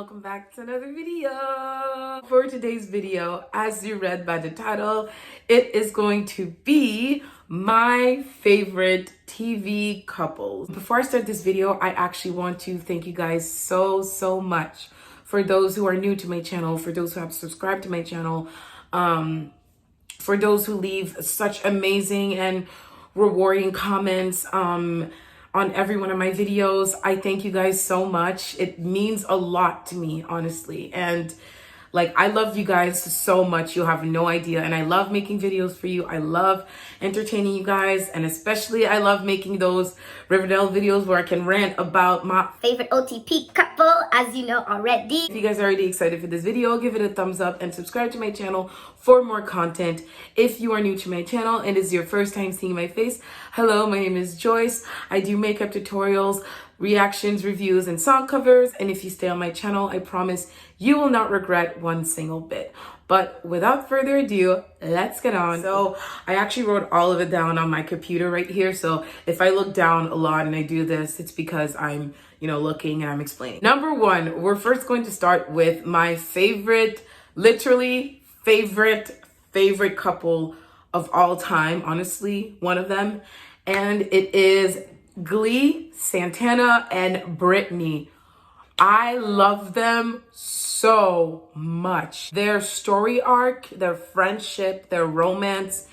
welcome back to another video. For today's video, as you read by the title, it is going to be my favorite TV couples. Before I start this video, I actually want to thank you guys so much for those who are new to my channel, for those who have subscribed to my channel, for those who leave such amazing and rewarding comments on every one of my videos. I thank you guys so much. It means a lot to me, honestly. And like, I love you guys so much. You have no idea. And I love making videos for you. I love entertaining you guys. And especially I love making those Riverdale videos where I can rant about my favorite OTP couple, as you know already. If you guys are already excited for this video, give it a thumbs up and subscribe to my channel for more content. If you are new to my channel and it is your first time seeing my face, hello, my name is Joyce. I do makeup tutorials, reactions, reviews, and song covers. And if you stay on my channel, I promise you will not regret one single bit. But without further ado, let's get on. So I actually wrote all of it down on my computer right here. So if I look down a lot and I do this, it's because I'm, looking and I'm explaining. Number one, we're first going to start with my favorite, literally favorite couple of all time. Honestly, one of them. And it is Glee, Santana, and Brittany. I love them so much. Their story arc, their friendship, their romance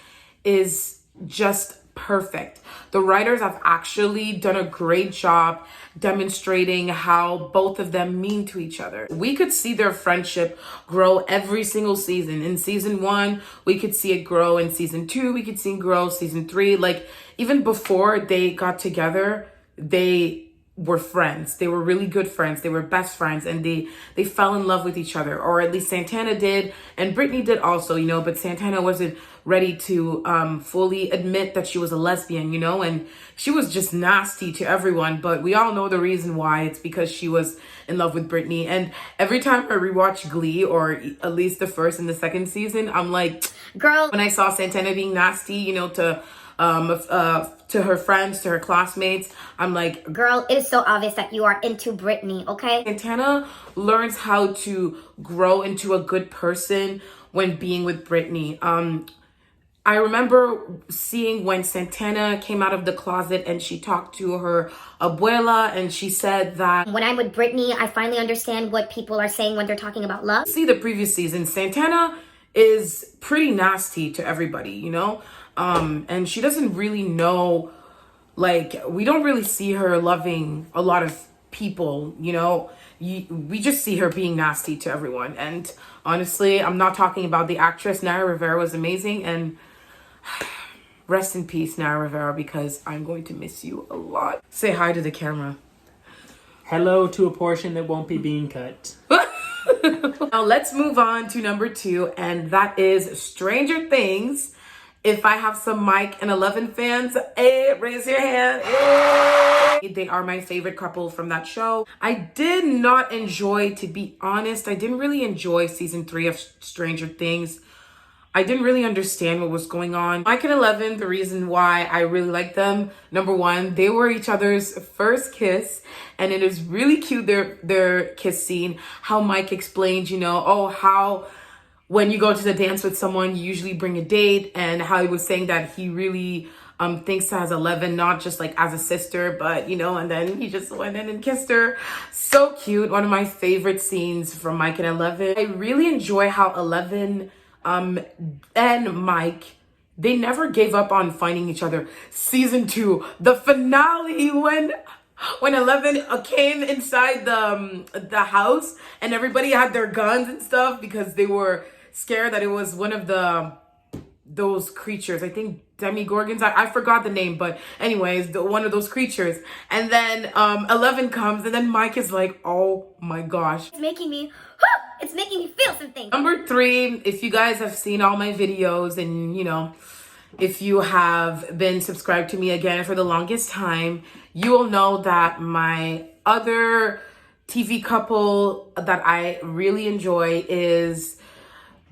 is just perfect. The writers have actually done a great job demonstrating how both of them mean to each other. We could see their friendship grow every single season. In season 1, we could see it grow. In season 2, we could see it grow. Season 3, like even before they got together, they were friends. They were really good friends. They were best friends, and they fell in love with each other, or at least Santana did, and Brittany did also, but Santana wasn't ready to fully admit that she was a lesbian, and she was just nasty to everyone, but we all know the reason why. It's because she was in love with Brittany. And every time I rewatch Glee, or at least the first and the second season, I'm like, girl, when I saw Santana being nasty, to her friends, to her classmates, I'm like, girl, it is so obvious that you are into Brittany, okay? Santana learns how to grow into a good person when being with Brittany. I remember seeing when Santana came out of the closet and she talked to her abuela, and she said that, when I'm with Brittany, I finally understand what people are saying when they're talking about love. See the previous season, Santana is pretty nasty to everybody, and she doesn't really know, like, we don't really see her loving a lot of people, we just see her being nasty to everyone. And honestly, I'm not talking about the actress. Naya Rivera was amazing, and rest in peace, Naya Rivera, because I'm going to miss you a lot. Say hi to the camera. Hello to a portion that won't be being cut. Now let's move on to number 2, and that is Stranger Things. If I have some Mike and 11 fans, raise your hand. They are my favorite couple from that show. I did not enjoy, to be honest, I didn't really enjoy season 3 of Stranger Things. I didn't really understand what was going on. Mike and 11, the reason why I really like them, number 1, they were each other's first kiss, and it is really cute, their kiss scene, how Mike explained, how when you go to the dance with someone, you usually bring a date, and how he was saying that he really thinks as 11, not just like as a sister, but, and then he just went in and kissed her. So cute. One of my favorite scenes from Mike and 11. I really enjoy how 11 and Mike, they never gave up on finding each other. Season 2, the finale, when 11 came inside the house and everybody had their guns and stuff because they were scared that it was one of those creatures. I think demigorgons. I forgot the name, but anyways, one of those creatures. And then 11 comes, and then Mike is like, oh my gosh. It's making me feel something. Number 3, if you guys have seen all my videos, and if you have been subscribed to me again for the longest time, you will know that my other TV couple that I really enjoy is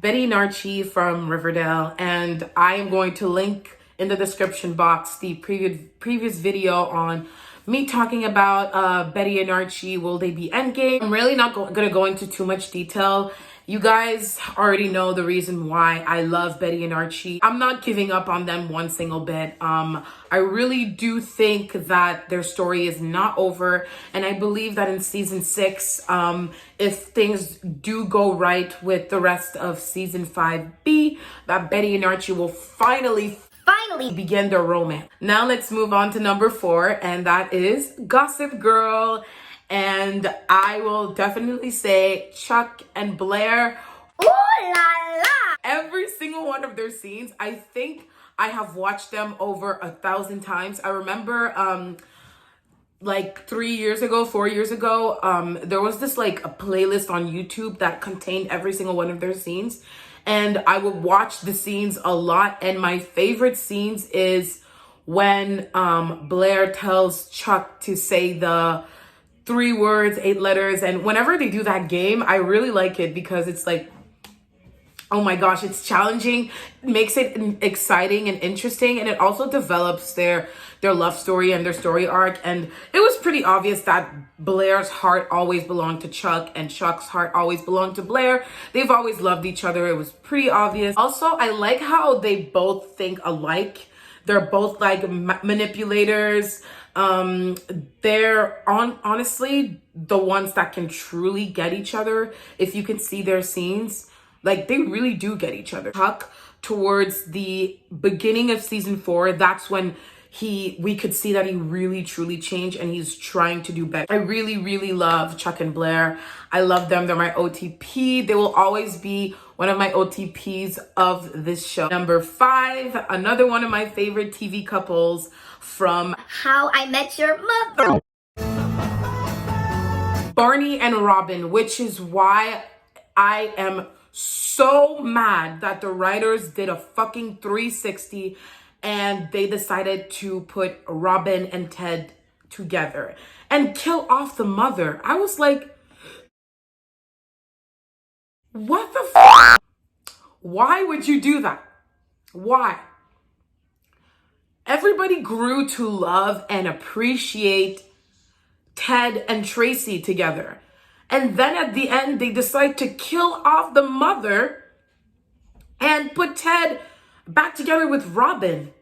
Betty and Archie from Riverdale, and I am going to link in the description box the previous video on me talking about Betty and Archie, will they be endgame? I'm really not gonna go into too much detail. You guys already know the reason why I love Betty and Archie. I'm not giving up on them one single bit. I really do think that their story is not over, and I believe that in season 6, if things do go right with the rest of season 5B, that Betty and Archie will finally begin their romance. Now let's move on to number 4, and that is Gossip Girl. And I will definitely say Chuck and Blair. Ooh la la! Every single one of their scenes, I think I have watched them over 1,000 times. I remember like 4 years ago, there was this like a playlist on YouTube that contained every single one of their scenes. And I would watch the scenes a lot. And my favorite scenes is when Blair tells Chuck to say the 3 words, 8 letters. And whenever they do that game, I really like it because it's like, oh my gosh, it's challenging, makes it exciting and interesting. And it also develops their love story and their story arc. And it was pretty obvious that Blair's heart always belonged to Chuck and Chuck's heart always belonged to Blair. They've always loved each other. It was pretty obvious. Also, I like how they both think alike. They're both like manipulators. They're honestly the ones that can truly get each other. If you can see their scenes, like they really do get each other. Chuck, towards the beginning of season 4, that's when we could see that he really truly changed and he's trying to do better. I really love Chuck and Blair. I love them. They're my OTP. They will always be one of my OTPs of this show. Number 5, another one of my favorite TV couples from How I Met Your Mother. Barney and Robin, which is why I am so mad that the writers did a fucking 360 and they decided to put Robin and Ted together and kill off the mother. I was like, what the f***? Why would you do that? Why? Everybody grew to love and appreciate Ted and Tracy together. And then at the end, they decide to kill off the mother and put Ted back together with Robin.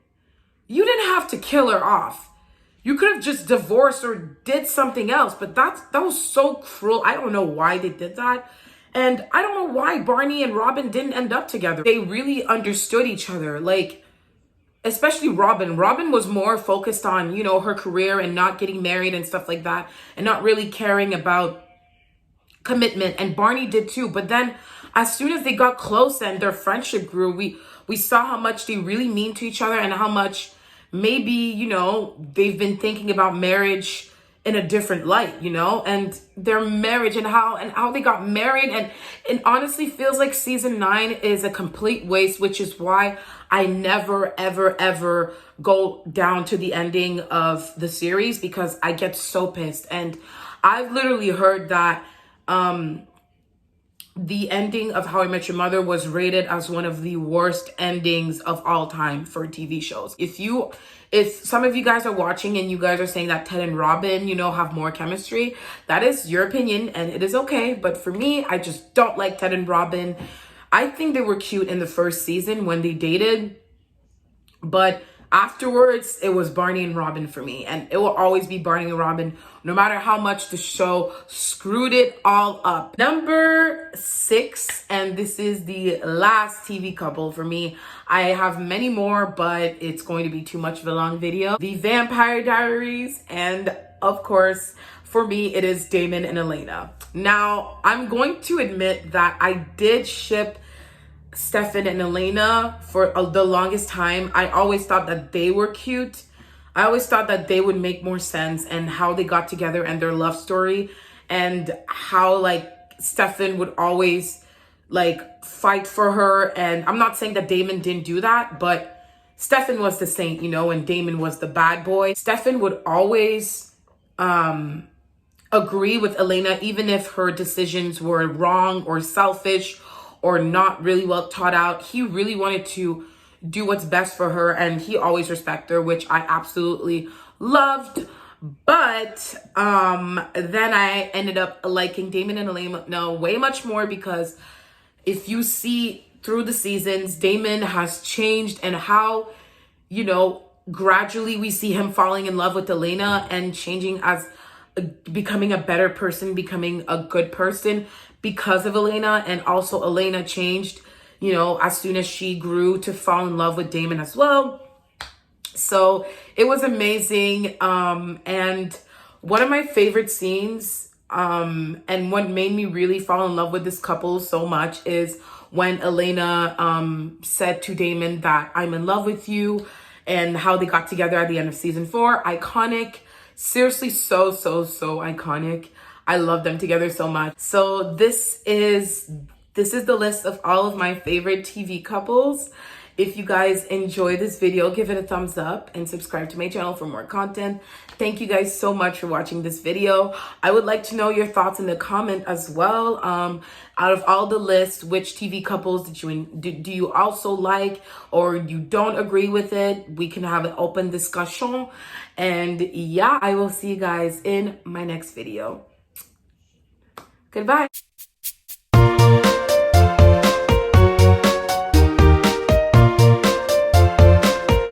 You didn't have to kill her off. You could have just divorced or did something else, but that was so cruel. I don't know why they did that. And I don't know why Barney and Robin didn't end up together. They really understood each other. Like, especially Robin. Robin was more focused on, you know, her career and not getting married and stuff like that, and not really caring about commitment. And Barney did too. But then as soon as they got close and their friendship grew, we saw how much they really mean to each other and how much maybe, you know, they've been thinking about marriage in a different light, you know, and their marriage and how they got married. And it honestly feels like season 9 is a complete waste, which is why I never, ever go down to the ending of the series, because I get so pissed. And I've literally heard that the ending of How I Met Your Mother was rated as one of the worst endings of all time for TV shows. If some of you guys are watching and you guys are saying that Ted and Robin, you know, have more chemistry, that is your opinion and it is okay. But for me, I just don't like Ted and Robin. I think they were cute in the first season when they dated, but afterwards, it was Barney and Robin for me. And it will always be Barney and Robin, no matter how much the show screwed it all up. Number 6, and this is the last TV couple for me. I have many more, but it's going to be too much of a long video. The Vampire Diaries, and of course, for me, it is Damon and Elena. Now, I'm going to admit that I did ship Stefan and Elena for the longest time. I always thought that they were cute. I always thought that they would make more sense, and how they got together and their love story, and how like Stefan would always like fight for her. And I'm not saying that Damon didn't do that, but Stefan was the saint, you know, and Damon was the bad boy. Stefan would always agree with Elena, even if her decisions were wrong or selfish or not really well thought out. He really wanted to do what's best for her, and he always respected her, which I absolutely loved. But then I ended up liking Damon and Elena way much more, because if you see through the seasons, Damon has changed, and how, gradually we see him falling in love with Elena and changing as becoming a better person, becoming a good person because of Elena. And also Elena changed, as soon as she grew to fall in love with Damon as well. So it was amazing. And one of my favorite scenes, and what made me really fall in love with this couple so much, is when Elena said to Damon that I'm in love with you, and how they got together at the end of season 4. Iconic. Seriously, so iconic. I love them together so much. So this is the list of all of my favorite TV couples. If you guys enjoy this video, give it a thumbs up and subscribe to my channel for more content. Thank you guys so much for watching this video. I would like to know your thoughts in the comment as well. Out of all the lists, which TV couples do you also like, or you don't agree with it? We can have an open discussion. And yeah, I will see you guys in my next video. Goodbye.